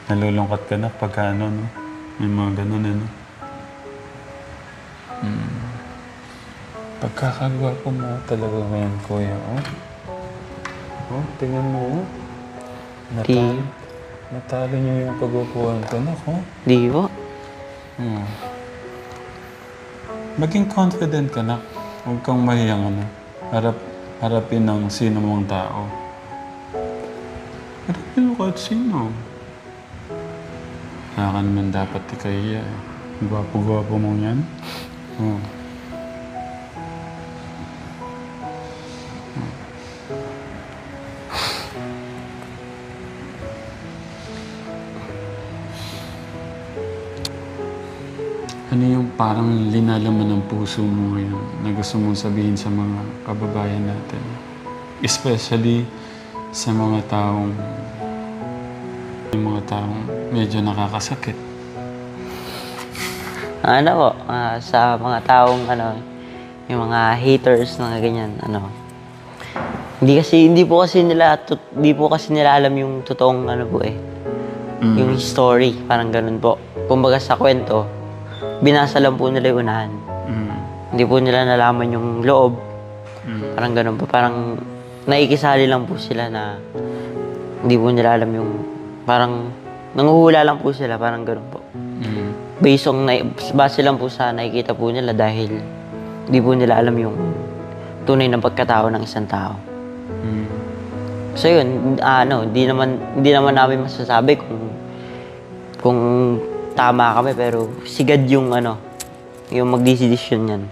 Nalulungkot ka na pagka ano, no? May mga ganun, ano? Pagkakagwapo mo talaga ngayon, kuya, oh. Oh, tingnan mo, oh. Natalo niyo yung pagwapuan ko, oh. Di po. Maging confident ka na. Huwag kang mahiyang, ano. Harapin ng sino mong tao. Harapin mo kahit sino. Kaya ka naman dapat ikahiya, eh. Gwapo-gwapo mo yan. Oh. Ano yung parang linalaman ng puso mo ngayon na gusto mong sabihin sa mga kababayan natin? Especially sa mga taong medyo nakakasakit. Ano po, sa mga taong yung mga haters na ganyan, hindi po kasi nila alam yung totoong yung story, parang ganun po. Kumbaga sa kwento, binasa lang po nila yung unahan. Hindi po nila nalaman yung loob. Parang ganun po. Parang naikisali lang po sila na hindi po nila alam yung parang nanguhula lang po sila. Parang ganun po. Base lang po sa nakikita po nila dahil hindi po nila alam yung tunay na pagkatao ng isang tao. So yun, hindi naman namin masasabi kung tama kami, pero sigad yung yung magdesisyon yan.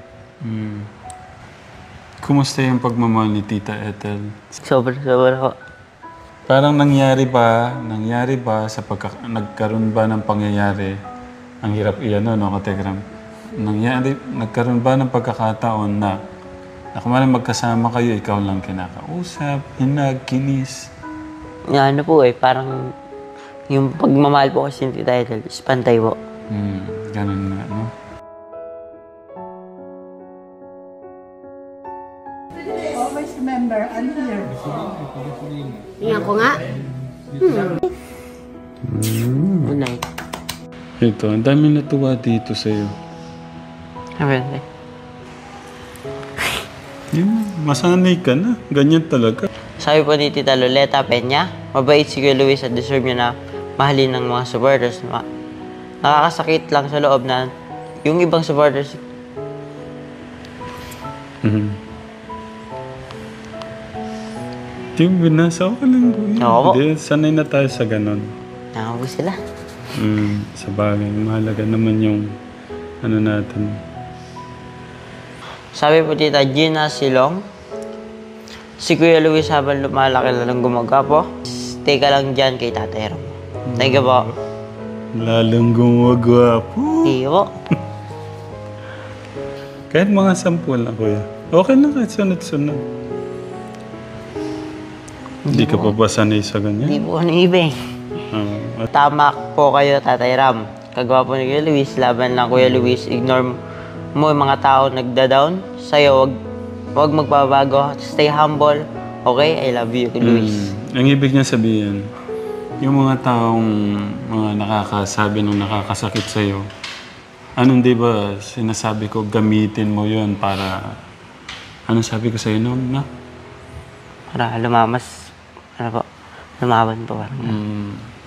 Kumusta yung pagmamahal ni Tita Ethel? Sobra po. Parang nangyari ba nagkaroon ba ng pangyayari? Ang hirap iyan, no, Kategram? Nagkaroon ba ng pagkakataon na kumalang magkasama kayo, ikaw lang kinakausap, kinis? Parang yung pagmamahal po kasi ni Tita Ethel is pantay po. Ganun nga, no? Always remember, I'm here. Tingnan ko nga. Unay. Ito, ang dami natuwa dito sa'yo. Masanay ka na. Ganyan talaga. Sabi po ni Tita Loleta Peña, mabait si Kuya Luis at deserve niya na mahalin ng mga supporters. Nakakasakit lang sa loob na yung ibang supporters. Yung binasa ko lang. Oo po. Hindi, sanay na tayo sa ganon. Nakakabo sila. Sa bagay, mahalaga naman yung natin. Sabi po Tita Gina Silong, si Kuya Luis habang lumalaki lang gumagapo, stay ka lang dyan kay Tatay Rom. Thank you po. Lalong gumagwapo. Iyo. Kahit mga 10 lang, Kuya. Okay na kahit sunod-sunod. Hindi ka pa ba sanay sa ganyan? Hindi po iba eh. Tama po kayo, Tatay Ram. Kagwapo ni Kuya Luis, laban lang Kuya Luis. Ignore mo yung mga tao nagda-down. Sa'yo, wag magbabago. Stay humble. Okay? I love you, Kuya Luis. Ang ibig niya sabihin, yung mga taong nakakasabi ng nakakasakit sa'yo, di ba sinasabi ko, gamitin mo yun para, sabi ko sa'yo noon, na? Para lumamas. Lumaban po.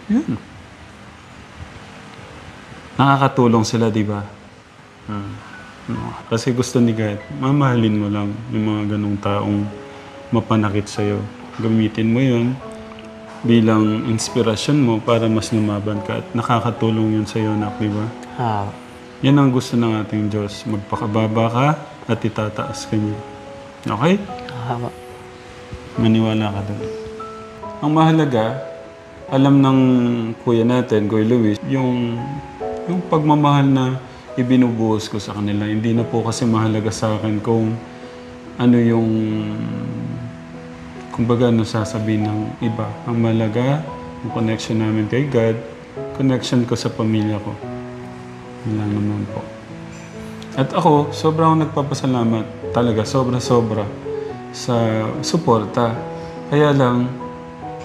Yun. Nakakatulong sila, di ba? Kasi gusto ni God, mamahalin mo lang yung mga ganong taong mapanakit sa'yo. Gamitin mo yun bilang inspirasyon mo para mas lumaban ka at nakakatulong yun sa'yo, di ba? Yan ang gusto ng ating Diyos. Magpakababa ka at itataas ka niya. Okay? Maniwala ka doon. Ang mahalaga, alam ng kuya natin, Kuya Luis, yung pagmamahal na ibinubuhos ko sa kanila. Hindi na po kasi mahalaga sa akin kung kumbaga sasabihin ng iba. Ang mahalaga, yung connection namin kay God, connection ko sa pamilya ko. Yun lang naman po. At ako, sobrang nagpapasalamat talaga, sobra-sobra sa suporta. Kaya lang,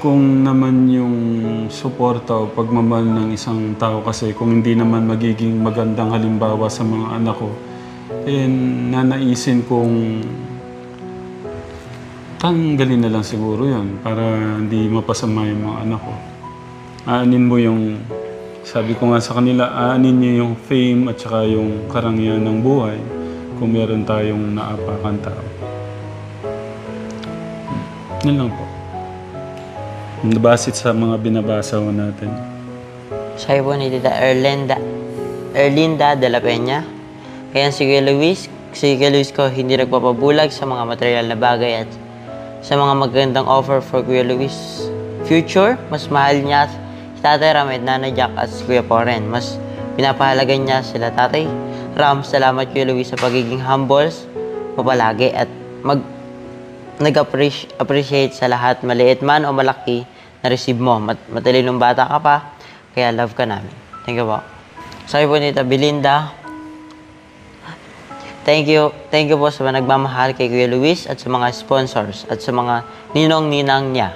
kung naman yung suporta o pagmamahal ng isang tao kasi kung hindi naman magiging magandang halimbawa sa mga anak ko, eh nanaisin kong tanggalin na lang siguro yun para hindi mapasama yung mga anak ko. Aanin mo yung, sabi ko nga sa kanila, aanin niyo yung fame at saka yung karangyaan ng buhay kung meron tayong naapakan tao. Yan lang po. Nabasit sa mga binabasa ko natin. Sabi po ni Tita Erlinda de la Peña, kaya si Kuya Luis ko hindi nagpapabulag sa mga material na bagay at sa mga magandang offer for Kuya Luis future. Mas mahal niya si Tatay Ram at Nanay Jack at si Kuya Poren. Mas pinapahalagan niya sila Tatay Ram. Salamat Kuya Luis sa pagiging humble mo palagi at nag-appreciate sa lahat, maliit man o malaki, na receive mo. Matalinong bata ka pa, kaya love ka namin. Thank you po. Sabi po nita Belinda, thank you po sa nagmamahal kay Kuya Luis at sa mga sponsors at sa mga ninong-ninang niya.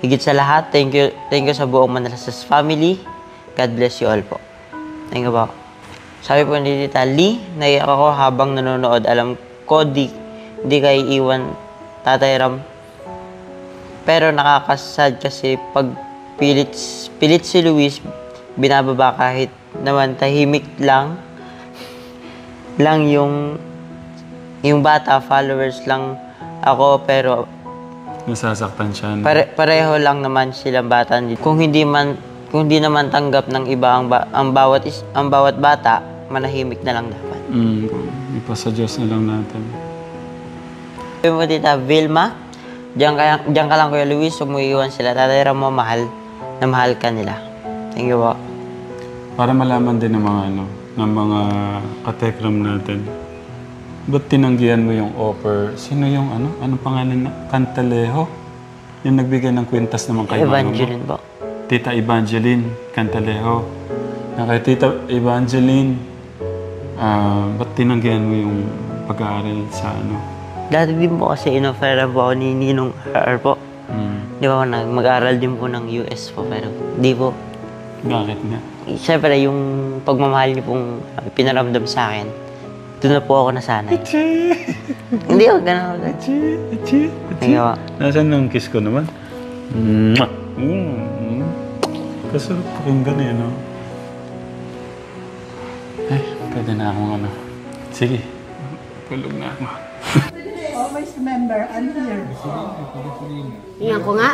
Higit sa lahat, thank you sa buong Manalasas family. God bless you all po. Thank you po. Sabi po ni Tita Lee, naiyak ako habang nanonood. Alam ko di kayo iwan Tatay Ram. Pero nakakasad kasi pag pilit si Luis, binababa kahit naman tahimik lang yung bata, followers lang ako pero Nasasaktan siya. No? pareho lang naman silang bata. Kung hindi naman tanggap ng iba ang bawat bata, manahimik na lang dapat. Ipasa Diyos na lang natin. Sabi mo Tita Vilma, diyan ka lang Kuya Luis, huwag mo iwan sila. Tatay Ram mo, mahal ka nila. Thank you po. Para malaman din ng mga katekram natin. Ba't tinanggihan mo yung offer? Sino yung anong pangalan na? Cantalejo? Yung nagbigay ng kwintas naman kay mama mo? Evangeline po. Tita Evangeline Cantalejo. Kay Tita Evangeline, ba't tinanggihan mo yung pag-aaral sa Dati din po kasi in-offeran po ako ni Ninong R po. Di ba mag-aaral din po ng US po pero di po. Bakit nga? Siyempre yung pagmamahal niyo pong pinaramdam sa akin, doon na po ako nasanay. Hindi ako ganun. Ngayon. Nasaan ang kiss ko naman? Kasarap pakinggan eh, no? Pwede na akong Sige, tulog na ako. Always remember, I'm here. Ingat ko nga.